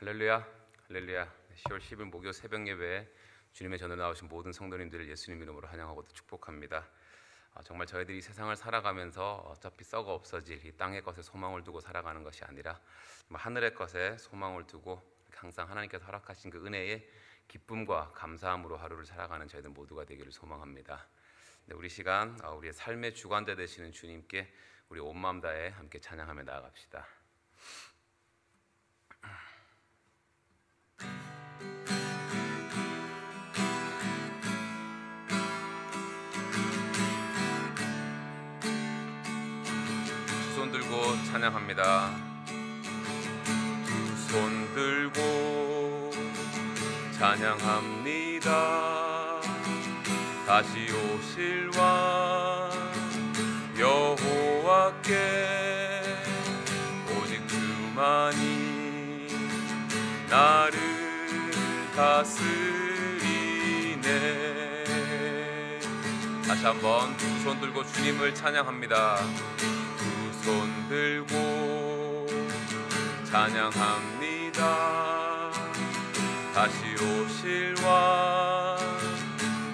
할렐루야, 할렐루야. 10월 10일 목요 새벽 예배에 주님의 전에 나오신 모든 성도님들을 예수님 이름으로 환영하고 축복합니다. 정말 저희들이 세상을 살아가면서 어차피 썩어 없어질 이 땅의 것에 소망을 두고 살아가는 것이 아니라 하늘의 것에 소망을 두고 항상 하나님께서 허락하신 그 은혜의 기쁨과 감사함으로 하루를 살아가는 저희들 모두가 되기를 소망합니다. 우리 시간 우리의 삶의 주관자 되시는 주님께 우리 온 마음 다해 함께 찬양하며 나아갑시다. 손 들고 찬양합니다. 두 손 들고 찬양합니다. 다시 오실 왕 여호와께 오직 주만이 나를 다스리네. 다시 한번 두 손 들고 주님을 찬양합니다. 손 들고 찬양합니다. 다시 오실 왕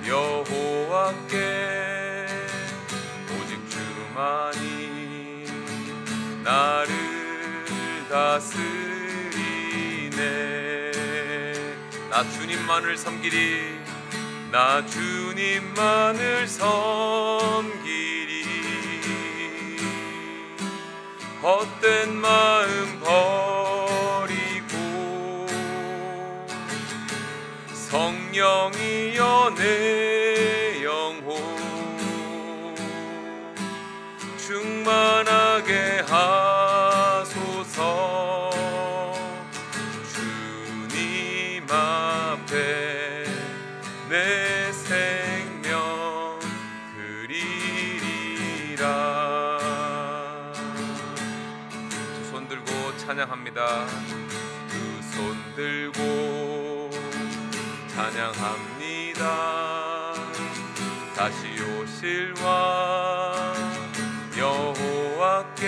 여호와께 오직 주만이 나를 다스리네. 나 주님만을 섬기리. 나 주님만을 섬기리. 헛된 마음 버리고 성령이여 내 영혼 충만하게 하소서. 주님 앞에 내 생명 드리리라. 찬양합니다. 두 손 들고 찬양합니다. 다시 오실 왕 여호와께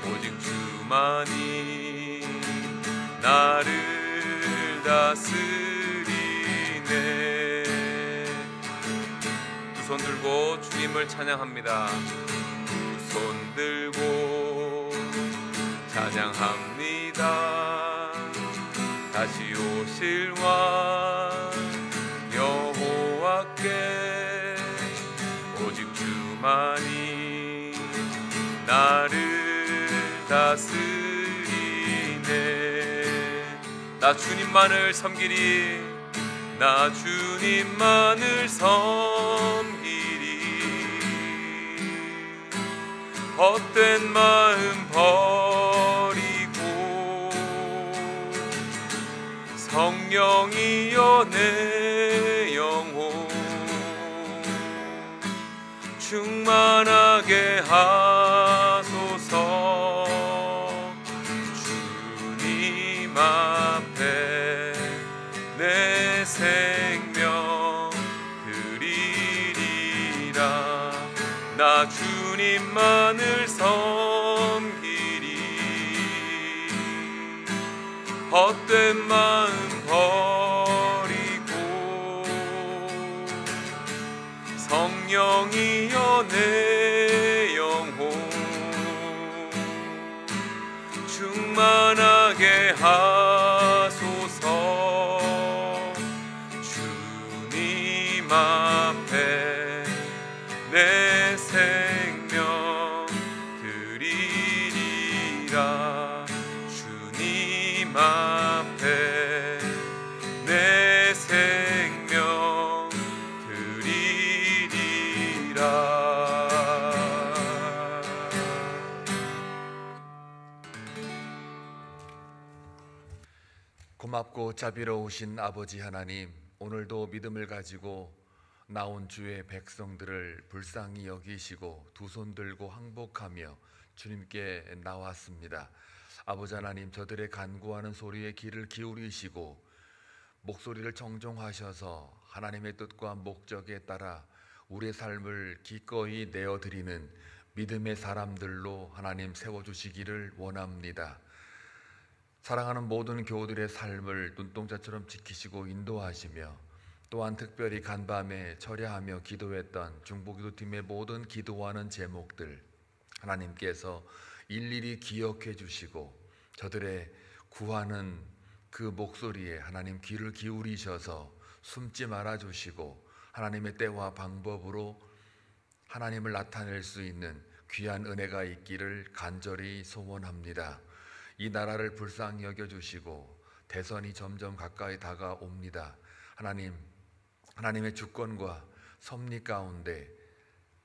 오직 주만이 나를 다스리네. 두 손 들고 주님을 찬양합니다. 두 손 들고 찬양합니다. 다시 오실 왕 여호와께 오직 주만이 나를 다스리네. 나 주님만을 섬기리. 나 주님만을 섬기리. 헛된 마음 버리고 성령이여 내 영혼 충만하게 하소서. 주님 앞에 내 생명 드리리라. 나 주님만을 섬기리. 헛된 마음 버리고 성령이여 내 영혼 충만하게 하소서. 주님 앞에 내 생명 드리리라. 주님 앞에 내 생명 드리리라. 고맙고 자비로우신 아버지 하나님, 오늘도 믿음을 가지고 나온 주의 백성들을 불쌍히 여기시고 두 손 들고 항복하며 주님께 나왔습니다. 아버지 하나님, 저들의 간구하는 소리에 귀를 기울이시고 목소리를 정정하셔서 하나님의 뜻과 목적에 따라 우리의 삶을 기꺼이 내어드리는 믿음의 사람들로 하나님 세워주시기를 원합니다. 사랑하는 모든 교우들의 삶을 눈동자처럼 지키시고 인도하시며 또한 특별히 간밤에 철야하며 기도했던 중보기도팀의 모든 기도하는 제목들 하나님께서 일일이 기억해 주시고 저들의 구하는 그 목소리에 하나님 귀를 기울이셔서 숨지 말아 주시고 하나님의 때와 방법으로 하나님을 나타낼 수 있는 귀한 은혜가 있기를 간절히 소원합니다. 이 나라를 불쌍히 여겨주시고 대선이 점점 가까이 다가옵니다. 하나님의 주권과 섭리 가운데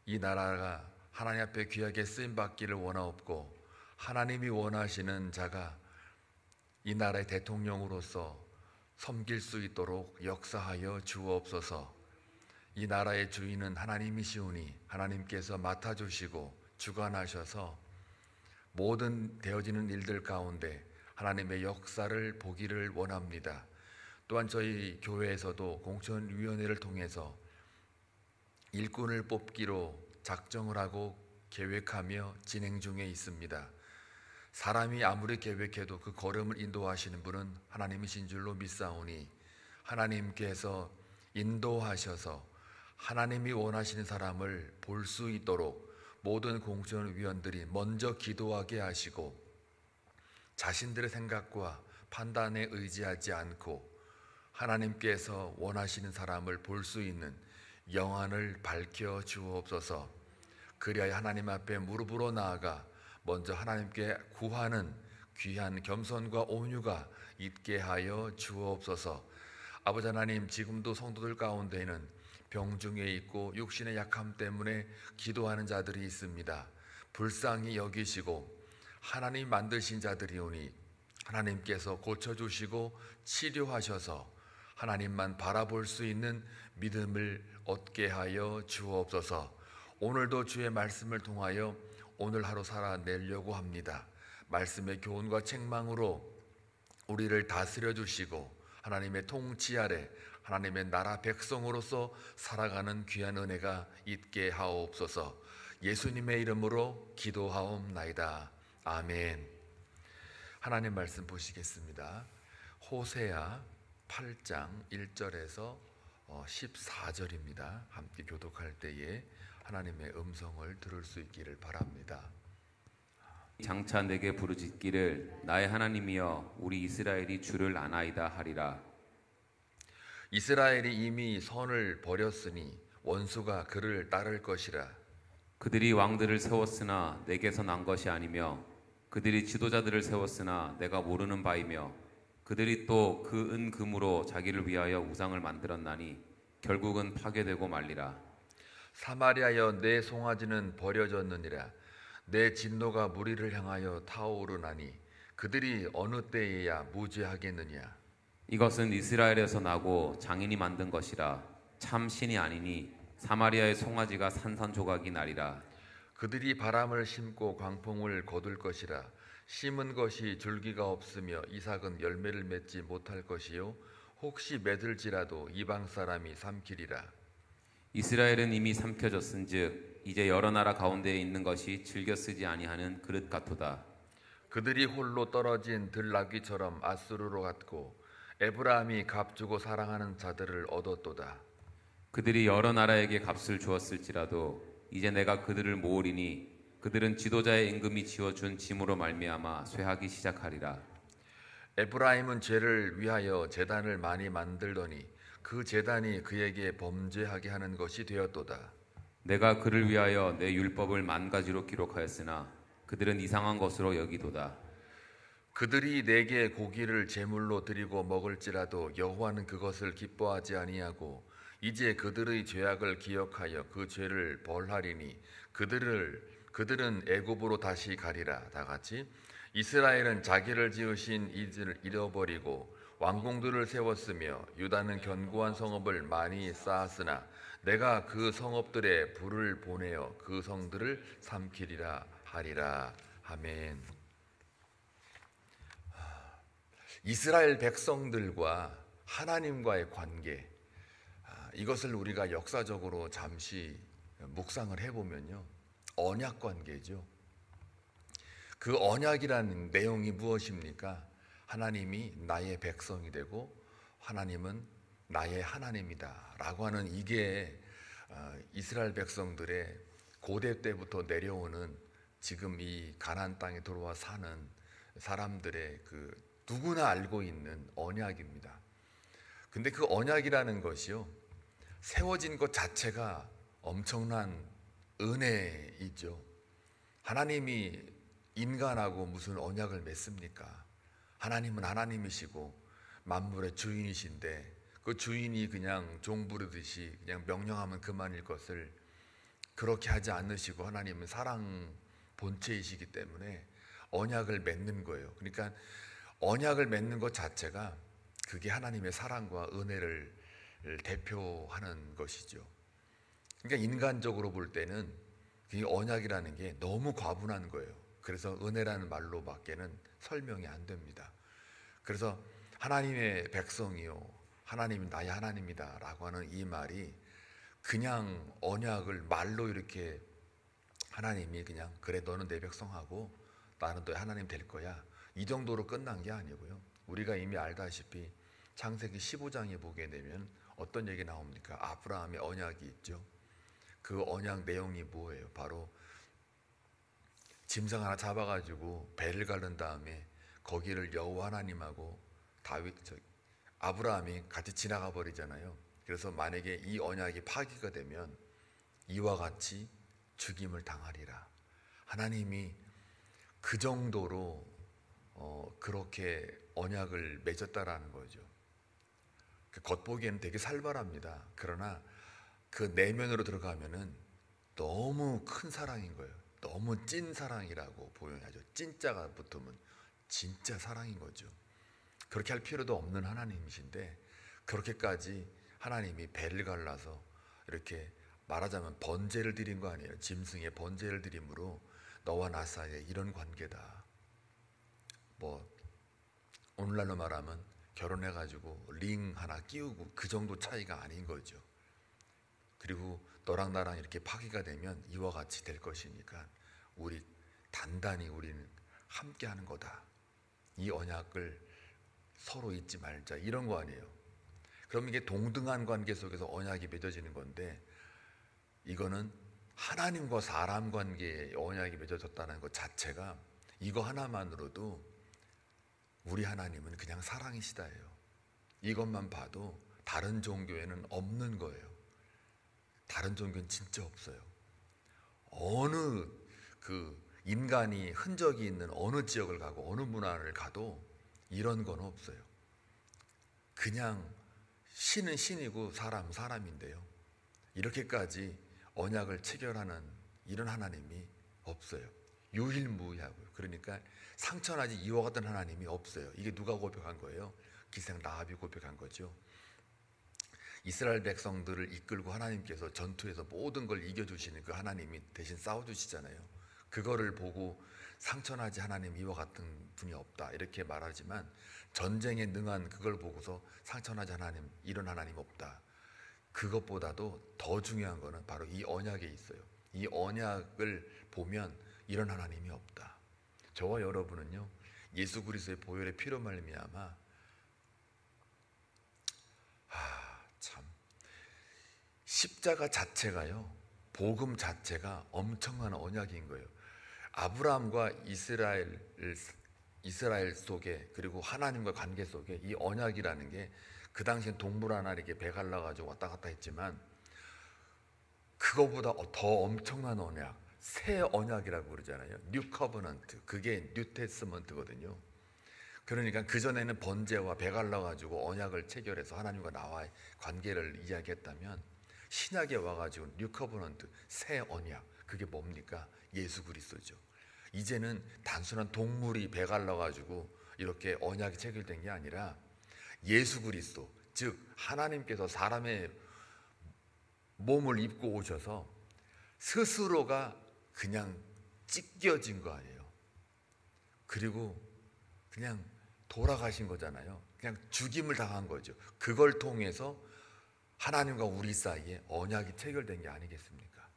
이 나라가 하나님 앞에 귀하게 쓰임받기를 원하옵고 하나님이 원하시는 자가 이 나라의 대통령으로서 섬길 수 있도록 역사하여 주옵소서. 이 나라의 주인은 하나님이시오니 하나님께서 맡아주시고 주관하셔서 모든 되어지는 일들 가운데 하나님의 역사를 보기를 원합니다. 또한 저희 교회에서도 공천위원회를 통해서 일꾼을 뽑기로 작정을 하고 계획하며 진행 중에 있습니다. 사람이 아무리 계획해도 그 걸음을 인도하시는 분은 하나님이신 줄로 믿사오니 하나님께서 인도하셔서 하나님이 원하시는 사람을 볼 수 있도록 모든 공천위원들이 먼저 기도하게 하시고 자신들의 생각과 판단에 의지하지 않고 하나님께서 원하시는 사람을 볼 수 있는 영안을 밝혀 주옵소서. 그리하여 하나님 앞에 무릎으로 나아가 먼저 하나님께 구하는 귀한 겸손과 온유가 있게 하여 주옵소서. 아버지 하나님, 지금도 성도들 가운데에는 병중에 있고 육신의 약함 때문에 기도하는 자들이 있습니다. 불쌍히 여기시고 하나님 만드신 자들이오니 하나님께서 고쳐주시고 치료하셔서 하나님만 바라볼 수 있는 믿음을 얻게 하여 주옵소서. 오늘도 주의 말씀을 통하여 오늘 하루 살아내려고 합니다. 말씀의 교훈과 책망으로 우리를 다스려 주시고 하나님의 통치 아래 하나님의 나라 백성으로서 살아가는 귀한 은혜가 있게 하옵소서. 예수님의 이름으로 기도하옵나이다. 아멘. 하나님 말씀 보시겠습니다. 호세아 8장 1절에서 14절입니다. 함께 교독할 때에 하나님의 음성을 들을 수 있기를 바랍니다. 장차 내게 부르짖기를 나의 하나님이여 우리 이스라엘이 주를 아나이다 하리라. 이스라엘이 이미 선을 버렸으니 원수가 그를 따를 것이라. 그들이 왕들을 세웠으나 내게서 난 것이 아니며 그들이 지도자들을 세웠으나 내가 모르는 바이며 그들이 또 그 은금으로 자기를 위하여 우상을 만들었나니 결국은 파괴되고 말리라. 사마리아여 내 송아지는 버려졌느니라. 내 진노가 무리를 향하여 타오르나니 그들이 어느 때에야 무죄하겠느냐. 이것은 이스라엘에서 나고 장인이 만든 것이라. 참 신이 아니니 사마리아의 송아지가 산산조각이 나리라. 그들이 바람을 심고 광풍을 거둘 것이라. 심은 것이 줄기가 없으며 이삭은 열매를 맺지 못할 것이요 혹시 맺을지라도 이방 사람이 삼키리라. 이스라엘은 이미 삼켜졌은즉 이제 여러 나라 가운데에 있는 것이 즐겨 쓰지 아니하는 그릇 같도다. 그들이 홀로 떨어진 들나귀처럼 아수르로 갔고 에브라임이 값주고 사랑하는 자들을 얻었도다. 그들이 여러 나라에게 값을 주었을지라도 이제 내가 그들을 모으리니 그들은 지도자의 임금이 지어준 짐으로 말미암아 쇠하기 시작하리라. 에브라임은 죄를 위하여 제단을 많이 만들더니 그 제단이 그에게 범죄하게 하는 것이 되었도다. 내가 그를 위하여 내 율법을 만 가지로 기록하였으나 그들은 이상한 것으로 여기도다. 그들이 내게 고기를 제물로 드리고 먹을지라도 여호와는 그것을 기뻐하지 아니하고 이제 그들의 죄악을 기억하여 그 죄를 벌하리니 그들은 애굽으로 다시 가리라. 다 같이 이스라엘은 자기를 지으신 이들을 잃어버리고 왕궁들을 세웠으며 유다는 견고한 성읍을 많이 쌓았으나 내가 그 성읍들에 불을 보내어 그 성들을 삼키리라 하리라. 아멘. 이스라엘 백성들과 하나님과의 관계, 이것을 우리가 역사적으로 잠시 묵상을 해보면요, 언약 관계죠. 그 언약이라는 내용이 무엇입니까? 하나님이 나의 백성이 되고 하나님은 나의 하나님이다 라고 하는 이게 이스라엘 백성들의 고대 때부터 내려오는 지금 이 가나안 땅에 들어와 사는 사람들의 그 누구나 알고 있는 언약입니다. 근데 그 언약이라는 것이요, 세워진 것 자체가 엄청난 은혜이죠. 하나님이 인간하고 무슨 언약을 맺습니까? 하나님은 하나님이시고 만물의 주인이신데 그 주인이 그냥 종 부르듯이 그냥 명령하면 그만일 것을 그렇게 하지 않으시고 하나님은 사랑 본체이시기 때문에 언약을 맺는 거예요. 그러니까 언약을 맺는 것 자체가 그게 하나님의 사랑과 은혜를 대표하는 것이죠. 그러니까 인간적으로 볼 때는 이 언약이라는 게 너무 과분한 거예요. 그래서 은혜라는 말로밖에는 설명이 안 됩니다. 그래서 하나님의 백성이요, 하나님이 나의 하나님이다 라고 하는 이 말이 그냥 언약을 말로 이렇게 하나님이 그냥 그래 너는 내 백성하고 나는 너의 하나님 될 거야 이 정도로 끝난 게 아니고요. 우리가 이미 알다시피 창세기 15장에 보게 되면 어떤 얘기 나옵니까? 아브라함의 언약이 있죠. 그 언약 내용이 뭐예요? 바로 짐승 하나 잡아가지고 배를 가른 다음에 거기를 여호와 하나님하고 아브라함이 같이 지나가 버리잖아요. 그래서 만약에 이 언약이 파기가 되면 이와 같이 죽임을 당하리라. 하나님이 그 정도로 그렇게 언약을 맺었다라는 거죠. 겉보기에는 되게 살벌합니다. 그러나 그 내면으로 들어가면은 너무 큰 사랑인 거예요. 너무 찐 사랑이라고 표현하죠. 찐자가 붙으면 진짜 사랑인 거죠. 그렇게 할 필요도 없는 하나님이신데 그렇게까지 하나님이 배를 갈라서 이렇게 말하자면 번제를 드린 거 아니에요. 짐승의 번제를 드림으로 너와 나 사이에 이런 관계다. 뭐 오늘날로 말하면 결혼해가지고 링 하나 끼우고 그 정도 차이가 아닌 거죠. 그리고 너랑 나랑 이렇게 파기가 되면 이와 같이 될 것이니까 우리 단단히 우리는 함께 하는 거다. 이 언약을 서로 잊지 말자 이런 거 아니에요. 그럼 이게 동등한 관계 속에서 언약이 맺어지는 건데 이거는 하나님과 사람 관계에 언약이 맺어졌다는 것 자체가 이거 하나만으로도 우리 하나님은 그냥 사랑이시다예요. 이것만 봐도 다른 종교에는 없는 거예요. 다른 종교는 진짜 없어요. 어느 그 인간이 흔적이 있는 어느 지역을 가고 어느 문화를 가도 이런 건 없어요. 그냥 신은 신이고 사람은 사람인데요. 이렇게까지 언약을 체결하는 이런 하나님이 없어요. 유일무이하고요. 그러니까 상처나지 이와 같은 하나님이 없어요. 이게 누가 고백한 거예요? 기생 라합이 고백한 거죠. 이스라엘 백성들을 이끌고 하나님께서 전투에서 모든 걸 이겨주시는 그 하나님이 대신 싸워주시잖아요. 그거를 보고 상처나지 하나님 이와 같은 분이 없다 이렇게 말하지만 전쟁에 능한 그걸 보고서 상처나지 하나님 이런 하나님 없다. 그것보다도 더 중요한 거는 바로 이 언약에 있어요. 이 언약을 보면 이런 하나님이 없다. 저와 여러분은요 예수 그리스도의 보혈의 피로 말미암아 참 십자가 자체가요 복음 자체가 엄청난 언약인 거예요. 아브라함과 이스라엘 속에 그리고 하나님과 관계 속에 이 언약이라는 게 그 당시엔 동물 하나 이렇게 배 갈라가지고 왔다 갔다 했지만 그거보다 더 엄청난 언약, 새 언약이라고 그러잖아요. 뉴 커버넌트, 그게 뉴 테스먼트거든요. 그러니까 그전에는 번제와 배 갈라가지고 언약을 체결해서 하나님과 나와의 관계를 이야기했다면 신약에 와가지고 뉴 커버넌트, 새 언약, 그게 뭡니까? 예수 그리스도죠. 이제는 단순한 동물이 배 갈라가지고 이렇게 언약이 체결된 게 아니라 예수 그리스도, 즉 하나님께서 사람의 몸을 입고 오셔서 스스로가 그냥 찢겨진 거 아니에요. 그리고 그냥 돌아가신 거잖아요. 그냥 죽임을 당한 거죠. 그걸 통해서 하나님과 우리 사이에 언약이 체결된 게 아니겠습니까?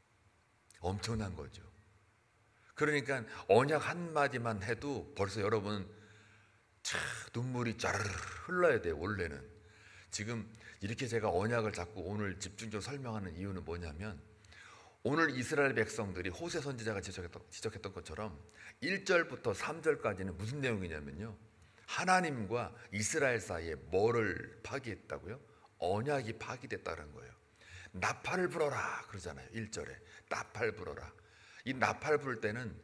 엄청난 거죠. 그러니까 언약 한마디만 해도 벌써 여러분 눈물이 쫙 흘러야 돼요. 원래는. 지금 이렇게 제가 언약을 자꾸 오늘 집중적으로 설명하는 이유는 뭐냐면, 오늘 이스라엘 백성들이 호세 선지자가 지적했던 것처럼 1절부터 3절까지는 무슨 내용이냐면요, 하나님과 이스라엘 사이에 뭐를 파기했다고요? 언약이 파기됐다는 거예요. 나팔을 불어라 그러잖아요. 1절에 나팔 불어라. 이 나팔 불 때는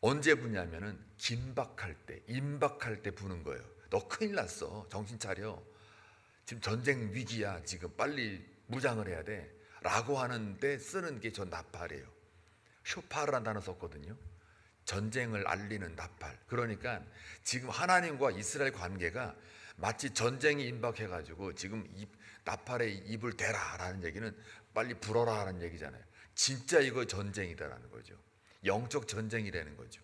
언제 부냐면은 긴박할 때, 임박할 때 부는 거예요. 너 큰일 났어, 정신 차려, 지금 전쟁 위기야, 지금 빨리 무장을 해야 돼 라고 하는데 쓰는 게 저 나팔이에요. 쇼파르라는 단어 썼거든요. 전쟁을 알리는 나팔. 그러니까 지금 하나님과 이스라엘 관계가 마치 전쟁이 임박해가지고 지금 나팔에 입을 대라 라는 얘기는 빨리 불어라 라는 얘기잖아요. 진짜 이거 전쟁이다라는 거죠. 영적 전쟁이라는 거죠.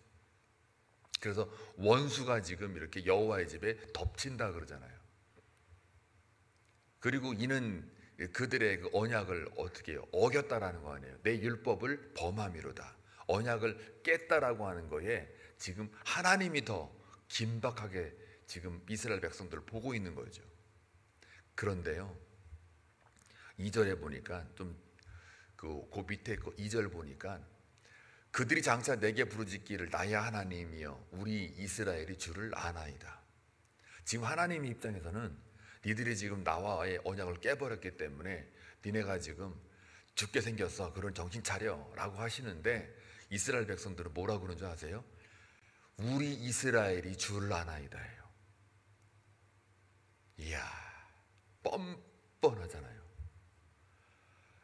그래서 원수가 지금 이렇게 여호와의 집에 덮친다 그러잖아요. 그리고 이는 그들의 그 언약을 어떻게 해요? 어겼다라는 거 아니에요. 내 율법을 범함이로다. 언약을 깼다라고 하는 거에 지금 하나님이 더 긴박하게 지금 이스라엘 백성들을 보고 있는 거죠. 그런데요, 2절에 보니까 좀 그 밑에 거 2절 보니까 그들이 장차 내게 부르짖기를 나의 하나님이여 우리 이스라엘이 주를 아나이다. 지금 하나님 입장에서는 니들이 지금 나와의 언약을 깨버렸기 때문에 니네가 지금 죽게 생겼어, 그런 정신 차려 라고 하시는데, 이스라엘 백성들은 뭐라고 그러는 줄 아세요? 우리 이스라엘이 주를 아나이다예요. 이야, 뻔뻔하잖아요.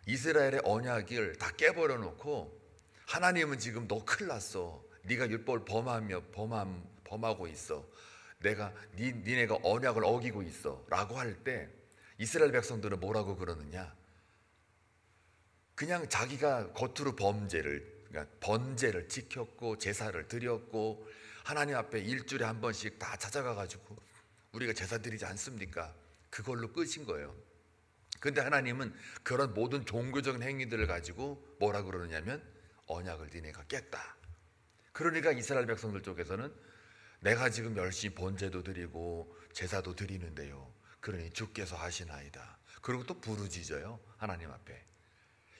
이스라엘의 언약을 다 깨버려 놓고 하나님은 지금 너 큰일 났어, 네가 율법을 범하고 있어, 내가 니네가 언약을 어기고 있어 라고 할 때 이스라엘 백성들은 뭐라고 그러느냐, 그냥 자기가 겉으로 그러니까 번제를 지켰고 제사를 드렸고 하나님 앞에 일주일에 한 번씩 다 찾아가가지고 우리가 제사 드리지 않습니까? 그걸로 끝인 거예요. 근데 하나님은 그런 모든 종교적인 행위들을 가지고 뭐라 그러느냐면 언약을 니네가 깼다. 그러니까 이스라엘 백성들 쪽에서는 내가 지금 열심히 번제도 드리고 제사도 드리는데요, 그러니 주께서 하시나이다. 그리고 또 부르짖어요, 하나님 앞에.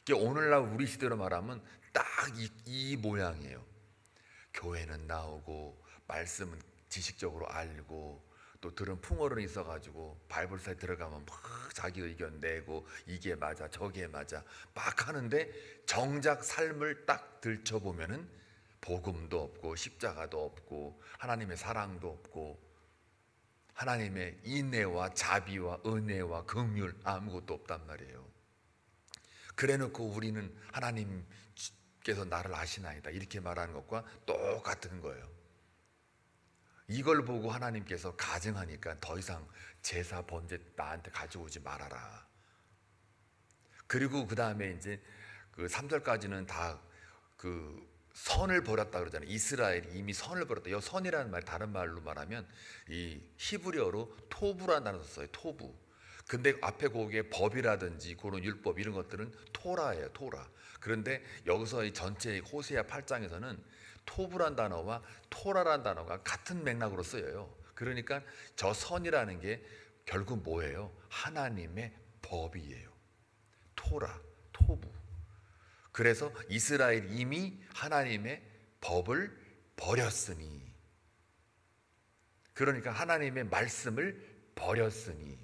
이게 오늘날 우리 시대로 말하면 딱 이 모양이에요. 교회는 나오고 말씀은 지식적으로 알고 또 들은 풍어론이 있어가지고 바이블사에 들어가면 막 자기 의견 내고 이게 맞아 저게 맞아 막 하는데, 정작 삶을 딱 들춰보면은 복음도 없고 십자가도 없고 하나님의 사랑도 없고 하나님의 인애와 자비와 은혜와 긍휼 아무것도 없단 말이에요. 그래놓고 우리는 하나님께서 나를 아시나이다 이렇게 말하는 것과 똑같은 거예요. 이걸 보고 하나님께서 가증하니까 더 이상 제사 번제 나한테 가져오지 말아라. 그리고 그 다음에 이제 그 3절까지는 다 그 선을 버렸다 그러잖아요. 이스라엘이 이미 선을 버렸다. 이 선이라는 말 다른 말로 말하면 이 히브리어로 토부라는 단어 썼어요. 토부. 근데 앞에 거기에 법이라든지 그런 율법 이런 것들은 토라예요. 토라. 그런데 여기서 이 전체 호세아 8장에서는 토부란 단어와 토라란 단어가 같은 맥락으로 쓰여요. 그러니까 저 선이라는 게 결국 뭐예요? 하나님의 법이에요. 토라, 토부. 그래서 이스라엘이 이미 하나님의 법을 버렸으니, 그러니까 하나님의 말씀을 버렸으니,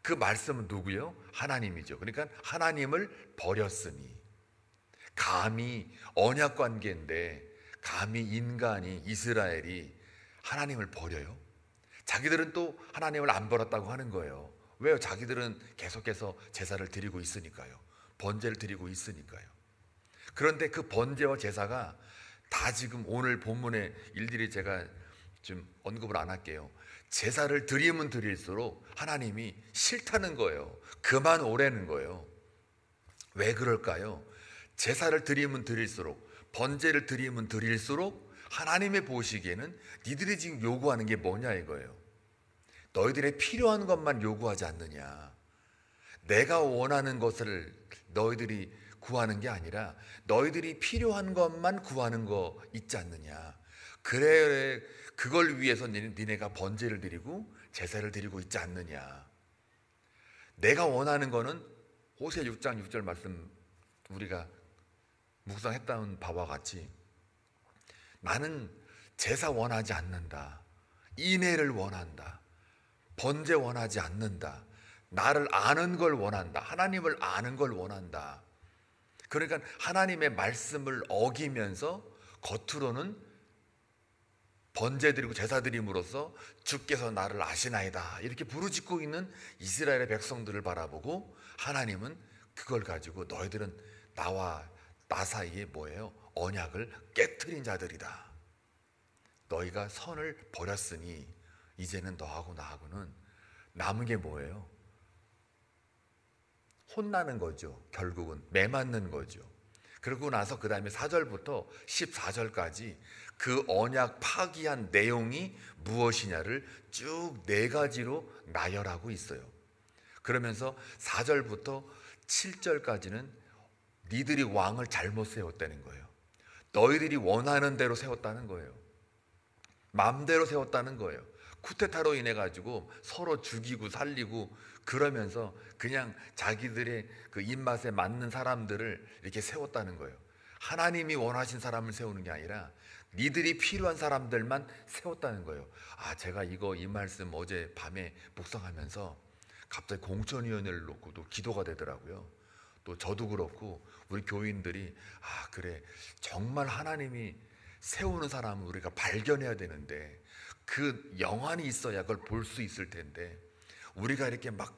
그 말씀은 누구요? 하나님이죠. 그러니까 하나님을 버렸으니, 감히 언약 관계인데 감히 인간이 이스라엘이 하나님을 버려요? 자기들은 또 하나님을 안 버렸다고 하는 거예요. 왜요? 자기들은 계속해서 제사를 드리고 있으니까요. 번제를 드리고 있으니까요. 그런데 그 번제와 제사가 다 지금 오늘 본문의 일들이 제가 좀 언급을 안 할게요. 제사를 드리면 드릴수록 하나님이 싫다는 거예요. 그만 오라는 거예요. 왜 그럴까요? 제사를 드리면 드릴수록, 번제를 드리면 드릴수록 하나님의 보시기에는 니들이 지금 요구하는 게 뭐냐 이거예요. 너희들의 필요한 것만 요구하지 않느냐. 내가 원하는 것을 너희들이 구하는 게 아니라 너희들이 필요한 것만 구하는 거 있지 않느냐. 그래 그걸 위해서 니네가 번제를 드리고 제사를 드리고 있지 않느냐. 내가 원하는 거는 호세 6장 6절 말씀 우리가 묵상했다는 바와 같이 나는 제사 원하지 않는다. 인애를 원한다. 번제 원하지 않는다. 나를 아는 걸 원한다. 하나님을 아는 걸 원한다. 그러니까 하나님의 말씀을 어기면서 겉으로는 번제 드리고 제사 드림으로써 주께서 나를 아시나이다 이렇게 부르짖고 있는 이스라엘의 백성들을 바라보고 하나님은 그걸 가지고 너희들은 나와 나 사이에 뭐예요? 언약을 깨트린 자들이다. 너희가 선을 버렸으니 이제는 너하고 나하고는 남은 게 뭐예요? 혼나는 거죠. 결국은 매맞는 거죠. 그러고 나서 그 다음에 4절부터 14절까지 그 언약 파기한 내용이 무엇이냐를 쭉 4가지로 나열하고 있어요. 그러면서 4절부터 7절까지는 니들이 왕을 잘못 세웠다는 거예요. 너희들이 원하는 대로 세웠다는 거예요. 마음대로 세웠다는 거예요. 쿠데타로 인해 가지고 서로 죽이고 살리고 그러면서 그냥 자기들의 그 입맛에 맞는 사람들을 이렇게 세웠다는 거예요. 하나님이 원하신 사람을 세우는 게 아니라 니들이 필요한 사람들만 세웠다는 거예요. 제가 이 말씀 어제 밤에 묵상하면서 갑자기 공천위원회를 놓고도 기도가 되더라고요. 또 저도 그렇고 우리 교인들이 그래 정말 하나님이 세우는 사람을 우리가 발견해야 되는데 그 영안이 있어야 그걸 볼 수 있을 텐데 우리가 이렇게 막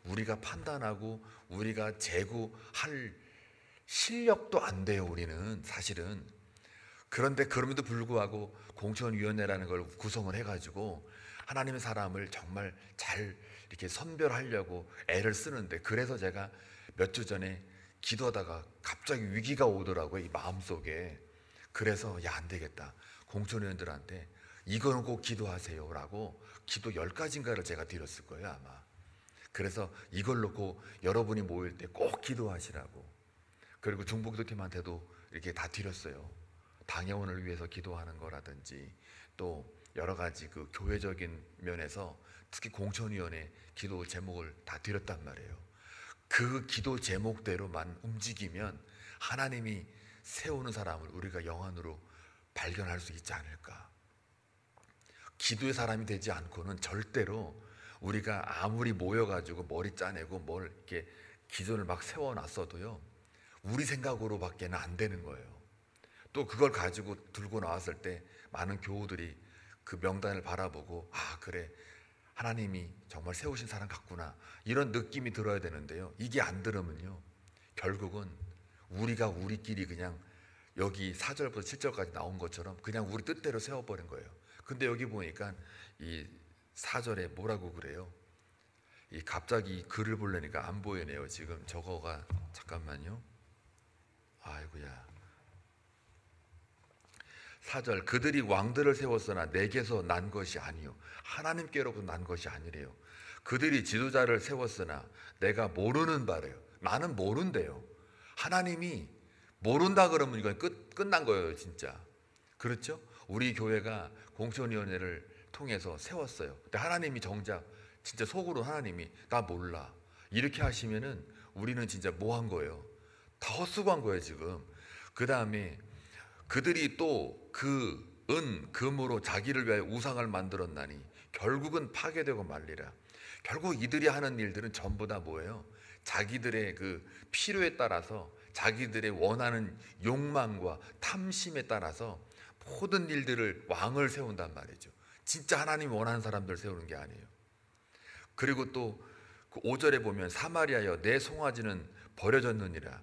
우리가 판단하고 우리가 재구할 실력도 안 돼요. 우리는 사실은. 그런데 그럼에도 불구하고 공천위원회라는 걸 구성을 해가지고 하나님의 사람을 정말 잘 이렇게 선별하려고 애를 쓰는데, 그래서 제가 몇 주 전에 기도하다가 갑자기 위기가 오더라고요, 이 마음속에. 그래서 안 되겠다, 공천위원들한테 이거는 꼭 기도하세요 라고 기도 10가지인가를 제가 드렸을 거예요 아마. 그래서 이걸 놓고 여러분이 모일 때 꼭 기도하시라고. 그리고 중복기도팀한테도 이렇게 다 드렸어요. 당회원을 위해서 기도하는 거라든지 또 여러 가지 그 교회적인 면에서 특히 공천위원회 기도 제목을 다 드렸단 말이에요. 그 기도 제목대로만 움직이면 하나님이 세우는 사람을 우리가 영안으로 발견할 수 있지 않을까. 기도의 사람이 되지 않고는 절대로 우리가 아무리 모여가지고 머리 짜내고 뭘 이렇게 기존을 막 세워놨어도요, 우리 생각으로밖에는 안 되는 거예요. 또 그걸 가지고 들고 나왔을 때 많은 교우들이 그 명단을 바라보고 그래 하나님이 정말 세우신 사람 같구나 이런 느낌이 들어야 되는데요, 이게 안 들으면요 결국은 우리가 우리끼리 그냥 여기 4절부터 7절까지 나온 것처럼 그냥 우리 뜻대로 세워버린 거예요. 근데 여기 보니까 이 4절에 뭐라고 그래요? 이 갑자기 글을 보려니까 안 보이네요. 지금 저거가 잠깐만요. 아이고야. 4절, 그들이 왕들을 세웠으나 내게서 난 것이 아니요 하나님께로부터 난 것이 아니래요. 그들이 지도자를 세웠으나 내가 모르는 바래요. 나는 모른대요. 하나님이 모른다 그러면 이건 끝난 거예요 진짜. 그렇죠? 우리 교회가 공천위원회를 통해서 세웠어요. 근데 하나님이 정작 진짜 속으로 하나님이 나 몰라 이렇게 하시면은 우리는 진짜 뭐 한 거예요? 다 헛수고한 거예요 지금. 그 다음에 그들이 또 그 금으로 자기를 위하여 우상을 만들었나니 결국은 파괴되고 말리라. 결국 이들이 하는 일들은 전부 다 뭐예요? 자기들의 그 필요에 따라서 자기들의 원하는 욕망과 탐심에 따라서 모든 일들을 왕을 세운단 말이죠. 진짜 하나님이 원하는 사람들 세우는 게 아니에요. 그리고 또 그 5절에 보면 사마리아여 내 송아지는 버려졌느니라.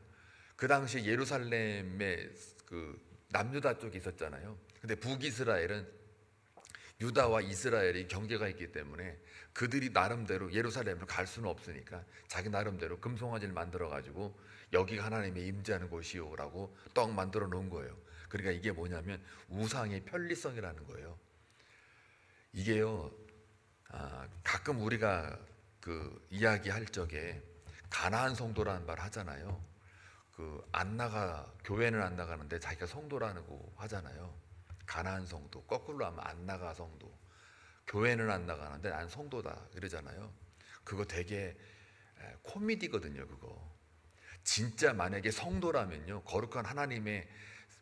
그 당시 예루살렘에 그 남유다 쪽에 있었잖아요. 근데 북이스라엘은 유다와 이스라엘이 경계가 있기 때문에 그들이 나름대로 예루살렘을 갈 수는 없으니까 자기 나름대로 금송아지를 만들어 가지고 여기가 하나님의 임재하는 곳이요라고 떡 만들어 놓은 거예요. 그러니까 이게 뭐냐면 우상의 편리성이라는 거예요. 이게요, 가끔 우리가 그 이야기할 적에 가나안 성도라는 말 하잖아요. 교회는 안 나가는데 자기가 성도라고 하잖아요. 가나안 성도, 거꾸로 하면 안 나가 성도. 교회는 안 나가는데 난 성도다 그러잖아요. 그거 되게 코미디거든요. 그거 진짜 만약에 성도라면요, 거룩한 하나님의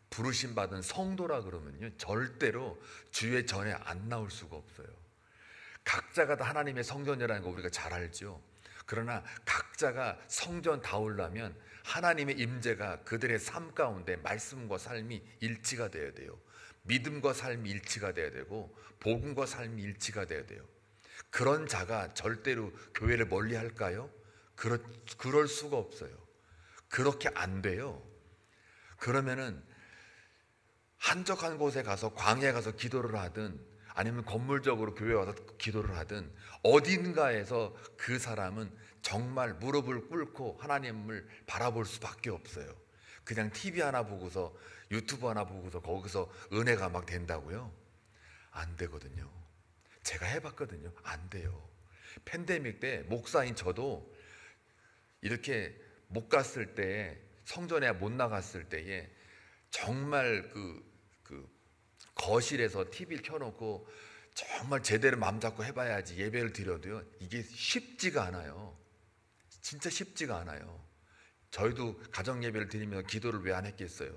부르심 받은 성도라 그러면요, 절대로 주의 전에 안 나올 수가 없어요. 각자가 다 하나님의 성전이라는 거 우리가 잘 알죠. 그러나 각자가 성전다우려면 하나님의 임재가 그들의 삶 가운데 말씀과 삶이 일치가 돼야 돼요. 믿음과 삶이 일치가 돼야 되고 복음과 삶이 일치가 돼야 돼요. 그런 자가 절대로 교회를 멀리 할까요? 그럴 수가 없어요. 그렇게 안 돼요. 그러면은 한적한 곳에 가서 광야에 가서 기도를 하든 아니면 건물적으로 교회에 와서 기도를 하든 어딘가에서 그 사람은 정말 무릎을 꿇고 하나님을 바라볼 수밖에 없어요. 그냥 TV 하나 보고서 유튜브 하나 보고서 거기서 은혜가 막 된다고요? 안 되거든요. 제가 해봤거든요. 안 돼요. 팬데믹 때 목사인 저도 이렇게 못 갔을 때, 성전에 못 나갔을 때에 정말 그 거실에서 TV를 켜놓고 정말 제대로 마음 잡고 해봐야지 예배를 드려도요, 이게 쉽지가 않아요. 진짜 쉽지가 않아요. 저희도 가정 예배를 드리면서 기도를 왜 안 했겠어요?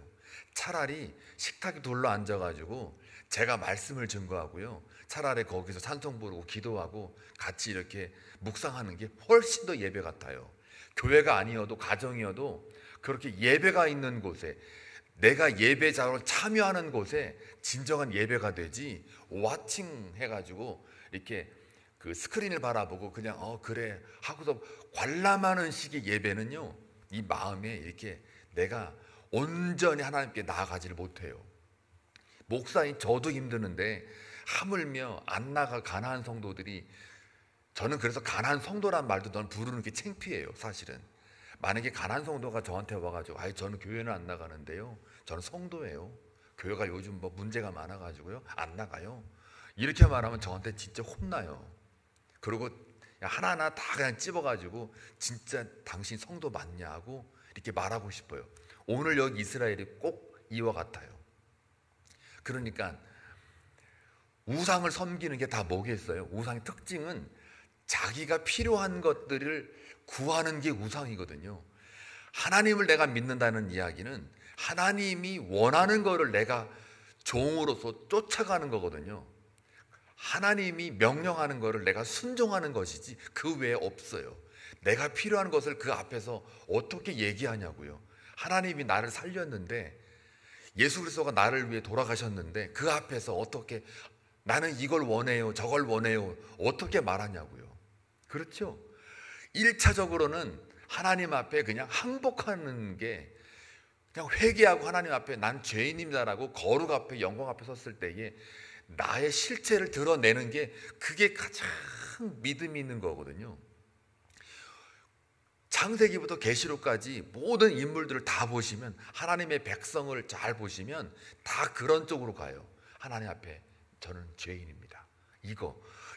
차라리 식탁에 둘러 앉아가지고 제가 말씀을 증거하고요, 차라리 거기서 찬송 부르고 기도하고 같이 이렇게 묵상하는 게 훨씬 더 예배 같아요. 교회가 아니어도 가정이어도 그렇게 예배가 있는 곳에, 내가 예배자로 참여하는 곳에 진정한 예배가 되지, 와칭 해가지고 이렇게 그 스크린을 바라보고 그냥 그래 하고서 관람하는 식의 예배는요, 이 마음에 이렇게 내가 온전히 하나님께 나아가지를 못해요. 목사인 저도 힘드는데 하물며 안 나가 가나안 성도들이, 저는 그래서 가나안 성도란 말도 저는 부르는 게 창피해요. 사실은 만약에 가나안 성도가 저한테 와가지고 저는 교회는 안 나가는데요, 저는 성도예요, 교회가 요즘 뭐 문제가 많아가지고요 안 나가요, 이렇게 말하면 저한테 진짜 혼나요. 그리고 하나하나 다 그냥 찝어가지고 진짜 당신 성도 맞냐고 이렇게 말하고 싶어요. 오늘 여기 이스라엘이 꼭 이와 같아요. 그러니까 우상을 섬기는 게 다 뭐겠어요? 우상의 특징은 자기가 필요한 것들을 구하는 게 우상이거든요. 하나님을 내가 믿는다는 이야기는 하나님이 원하는 거를 내가 종으로서 쫓아가는 거거든요. 하나님이 명령하는 거를 내가 순종하는 것이지 그 외에 없어요. 내가 필요한 것을 그 앞에서 어떻게 얘기하냐고요. 하나님이 나를 살렸는데, 예수 그리스도가 나를 위해 돌아가셨는데 그 앞에서 어떻게 나는 이걸 원해요, 저걸 원해요, 어떻게 말하냐고요. 그렇죠? 1차적으로는 하나님 앞에 그냥 항복하는 게, 그냥 회개하고 하나님 앞에 난 죄인입니다라고 거룩 앞에 영광 앞에 섰을 때에 나의 실체를 드러내는 게, 그게 가장 믿음이 있는 거거든요. 창세기부터 계시록까지 모든 인물들을 다 보시면, 하나님의 백성을 잘 보시면 다 그런 쪽으로 가요. 하나님 앞에 저는 죄인입니다.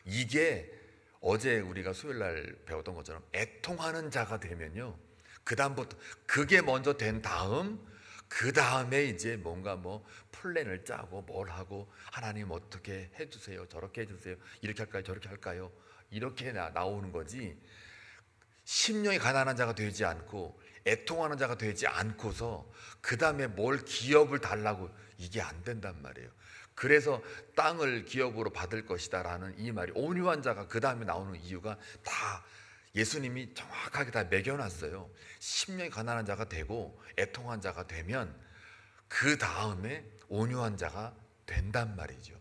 이게 어제 우리가 수요일날 배웠던 것처럼 애통하는 자가 되면요, 그 다음부터 그게 먼저 된 다음, 그 다음에 이제 뭔가 플랜을 짜고 뭘 하고, 하나님 어떻게 해주세요, 저렇게 해주세요, 이렇게 할까요, 저렇게 할까요, 이렇게 나오는 거지. 심령이 가난한 자가 되지 않고 애통하는 자가 되지 않고서 그 다음에 뭘 기업을 달라고, 이게 안 된단 말이에요. 그래서 땅을 기업으로 받을 것이다 라는 이 말이, 온유한 자가 그 다음에 나오는 이유가 다 예수님이 정확하게 다 매겨놨어요. 심령이 가난한 자가 되고 애통한 자가 되면 그 다음에 온유한 자가 된단 말이죠.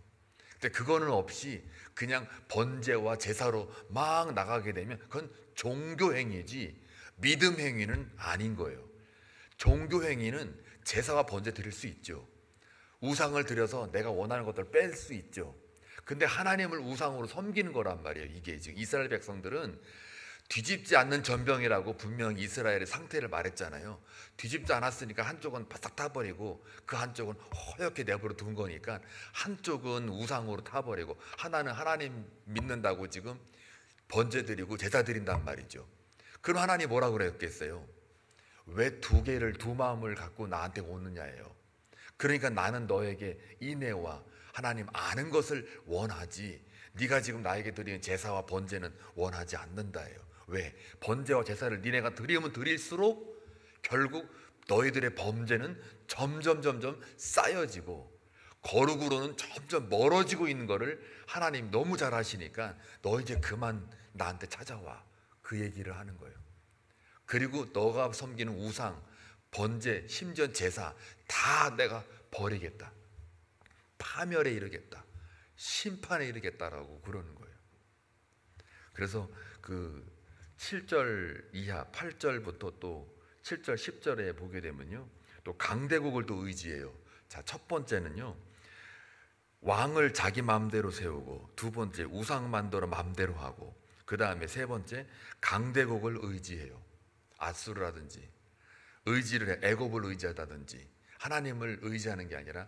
근데 그거는 없이 그냥 번제와 제사로 막 나가게 되면 그건 종교 행위지 믿음 행위는 아닌 거예요. 종교 행위는 제사와 번제 드릴 수 있죠. 우상을 드려서 내가 원하는 것들을 뺄 수 있죠. 근데 하나님을 우상으로 섬기는 거란 말이에요. 이게 지금 이스라엘 백성들은 뒤집지 않는 전병이라고 분명히 이스라엘의 상태를 말했잖아요. 뒤집지 않았으니까 한쪽은 바싹 타버리고 그 한쪽은 허옇게 내버려 둔 거니까 한쪽은 우상으로 타버리고, 하나는 하나님 믿는다고 지금 번제 드리고 제사 드린단 말이죠. 그럼 하나님 뭐라고 그랬겠어요? 왜 두 마음을 갖고 나한테 오느냐예요. 그러니까 나는 너에게 인애와 하나님 아는 것을 원하지, 네가 지금 나에게 드리는 제사와 번제는 원하지 않는다예요. 왜? 번제와 제사를 니네가 드리면 드릴수록 결국 너희들의 범죄는 점점 쌓여지고 거룩으로는 점점 멀어지고 있는 거를 하나님 너무 잘 아시니까 너 이제 그만 나한테 찾아와, 그 얘기를 하는 거예요. 그리고 너가 섬기는 우상, 번제, 심지어 제사 다 내가 버리겠다, 파멸에 이르겠다, 심판에 이르겠다라고 그러는 거예요. 그래서 그 7절 이하 8절부터 또 7절 10절에 보게 되면요, 또 강대국을 또 의지해요. 자, 첫 번째는요, 왕을 자기 마음대로 세우고, 두 번째 우상 만들어 마음대로 하고, 그 다음에 세 번째 강대국을 의지해요. 아수르라든지 의지를 해, 애굽을 의지하다든지 하나님을 의지하는 게 아니라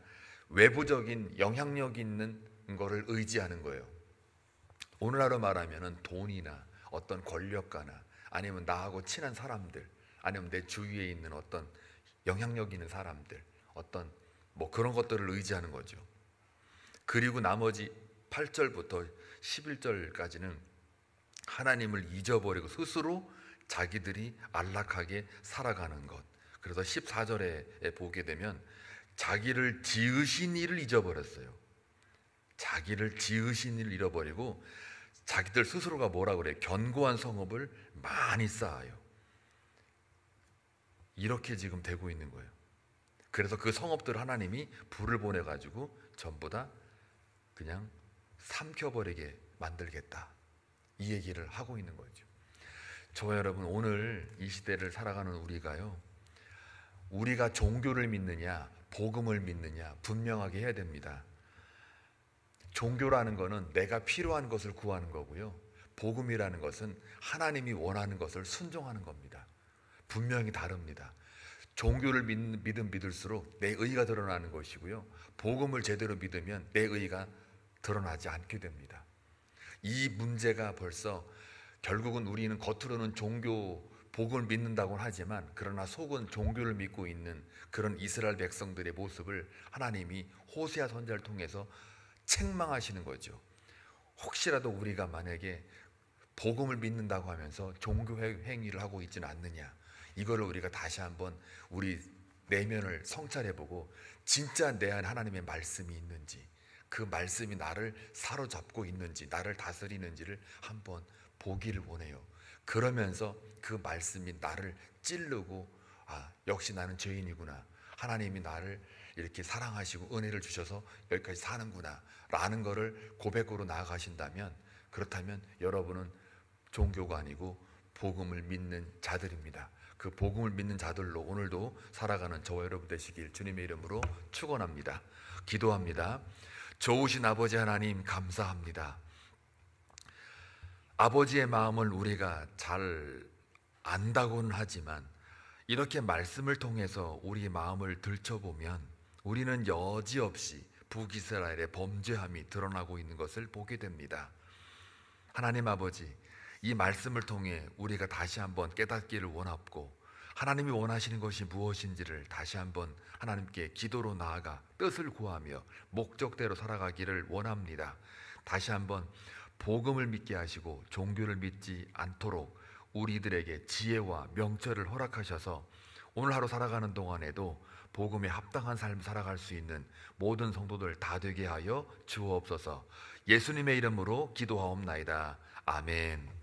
외부적인 영향력 있는 거를 의지하는 거예요. 오늘날로 말하면 돈이나 어떤 권력가나 아니면 나하고 친한 사람들, 아니면 내 주위에 있는 어떤 영향력 있는 사람들, 어떤 뭐 그런 것들을 의지하는 거죠. 그리고 나머지 8절부터 11절까지는 하나님을 잊어버리고 스스로 자기들이 안락하게 살아가는 것. 그래서 14절에 보게 되면 자기를 지으신 이를 잊어버렸어요. 자기를 지으신 이를 잃어버리고 자기들 스스로가 뭐라 그래요? 견고한 성읍을 많이 쌓아요. 이렇게 지금 되고 있는 거예요. 그래서 그 성읍들 하나님이 불을 보내가지고 전부 다 그냥 삼켜버리게 만들겠다, 이 얘기를 하고 있는 거죠. 저와 여러분, 오늘 이 시대를 살아가는 우리가요, 우리가 종교를 믿느냐 복음을 믿느냐 분명하게 해야 됩니다. 종교라는 것은 내가 필요한 것을 구하는 거고요, 복음이라는 것은 하나님이 원하는 것을 순종하는 겁니다. 분명히 다릅니다. 종교를 믿을수록 내 의가 드러나는 것이고요, 복음을 제대로 믿으면 내 의가 드러나지 않게 됩니다. 이 문제가 벌써 결국은 우리는 겉으로는 종교 복음을 믿는다고는 하지만 그러나 속은 종교를 믿고 있는 그런 이스라엘 백성들의 모습을 하나님이 호세아 선지자를 통해서 책망하시는 거죠. 혹시라도 우리가 만약에 복음을 믿는다고 하면서 종교 행위를 하고 있지는 않느냐, 이거를 우리가 다시 한번 우리 내면을 성찰해보고 진짜 내 안에 하나님의 말씀이 있는지, 그 말씀이 나를 사로잡고 있는지, 나를 다스리는지를 한번 보기를 원해요. 그러면서 그 말씀이 나를 찌르고, 아, 역시 나는 죄인이구나, 하나님이 나를 이렇게 사랑하시고 은혜를 주셔서 여기까지 사는구나 라는 거를 고백으로 나아가신다면, 그렇다면 여러분은 종교가 아니고 복음을 믿는 자들입니다. 그 복음을 믿는 자들로 오늘도 살아가는 저와 여러분 되시길 주님의 이름으로 축원합니다. 기도합니다. 좋으신 아버지 하나님, 감사합니다. 아버지의 마음을 우리가 잘 안다고는 하지만 이렇게 말씀을 통해서 우리 마음을 들춰보면 우리는 여지없이 북이스라엘의 범죄함이 드러나고 있는 것을 보게 됩니다. 하나님 아버지, 이 말씀을 통해 우리가 다시 한번 깨닫기를 원하고 하나님이 원하시는 것이 무엇인지를 다시 한번 하나님께 기도로 나아가 뜻을 구하며 목적대로 살아가기를 원합니다. 다시 한번 복음을 믿게 하시고 종교를 믿지 않도록 우리들에게 지혜와 명철을 허락하셔서 오늘 하루 살아가는 동안에도 복음에 합당한 삶을 살아갈 수 있는 모든 성도들 다 되게 하여 주옵소서. 예수님의 이름으로 기도하옵나이다. 아멘.